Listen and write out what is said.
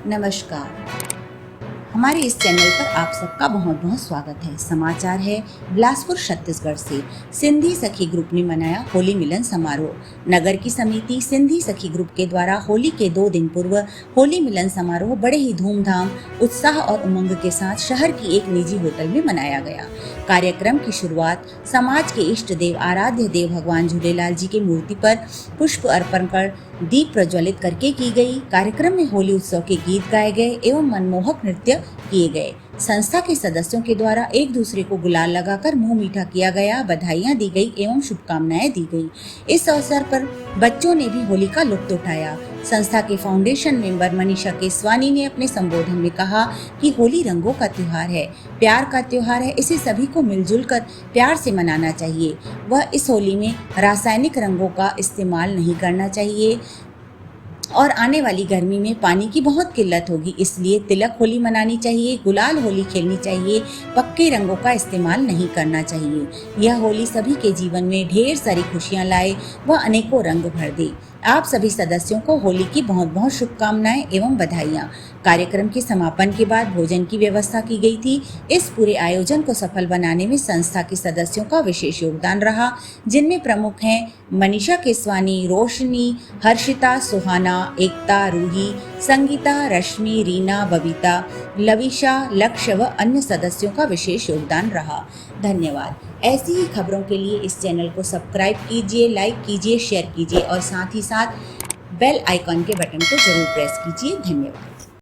नमस्कार। हमारे इस चैनल पर आप सबका बहुत बहुत स्वागत है। समाचार है बिलासपुर छत्तीसगढ़ से। सिंधी सखी ग्रुप ने मनाया होली मिलन समारोह। नगर की समिति सिंधी सखी ग्रुप के द्वारा होली के 2 दिन पूर्व होली मिलन समारोह बड़े ही धूमधाम, उत्साह और उमंग के साथ शहर की एक निजी होटल में मनाया गया। कार्यक्रम की शुरुआत समाज के इष्ट देव आराध्य देव भगवान झूलेलाल जी की मूर्ति पर पुष्प अर्पण कर दीप प्रज्वलित करके की गई। कार्यक्रम में होली उत्सव के गीत गाए गए एवं मनमोहक नृत्य किए गए। संस्था के सदस्यों के द्वारा एक दूसरे को गुलाल लगाकर मुंह मीठा किया गया, बधाइयां दी गई एवं शुभकामनाएं दी गई। इस अवसर पर बच्चों ने भी होली का लुत्फ उठाया। संस्था के फाउंडेशन मेंबर मनीषा केसवानी ने अपने संबोधन में कहा कि होली रंगों का त्योहार है, प्यार का त्योहार है। इसे सभी को मिलजुल कर प्यार से मनाना चाहिए। वह इस होली में रासायनिक रंगों का इस्तेमाल नहीं करना चाहिए और आने वाली गर्मी में पानी की बहुत किल्लत होगी, इसलिए तिलक होली मनानी चाहिए, गुलाल होली खेलनी चाहिए, पक्के रंगों का इस्तेमाल नहीं करना चाहिए। यह होली सभी के जीवन में ढेर सारी खुशियां लाए व अनेकों रंग भर दे। आप सभी सदस्यों को होली की बहुत बहुत शुभकामनाएं एवं बधाइयां। कार्यक्रम के समापन के बाद भोजन की व्यवस्था की गई थी। इस पूरे आयोजन को सफल बनाने में संस्था के सदस्यों का विशेष योगदान रहा, जिनमें प्रमुख हैं मनीषा केसवानी, रोशनी, हर्षिता, सुहाना, एकता, रूही, संगीता, रश्मि, रीना, बबीता, लविशा, लक्ष्य व अन्य सदस्यों का विशेष योगदान रहा। धन्यवाद। ऐसी ही खबरों के लिए इस चैनल को सब्सक्राइब कीजिए, लाइक कीजिए, शेयर कीजिए और साथ ही साथ बेल आइकॉन के बटन को जरूर प्रेस कीजिए। धन्यवाद।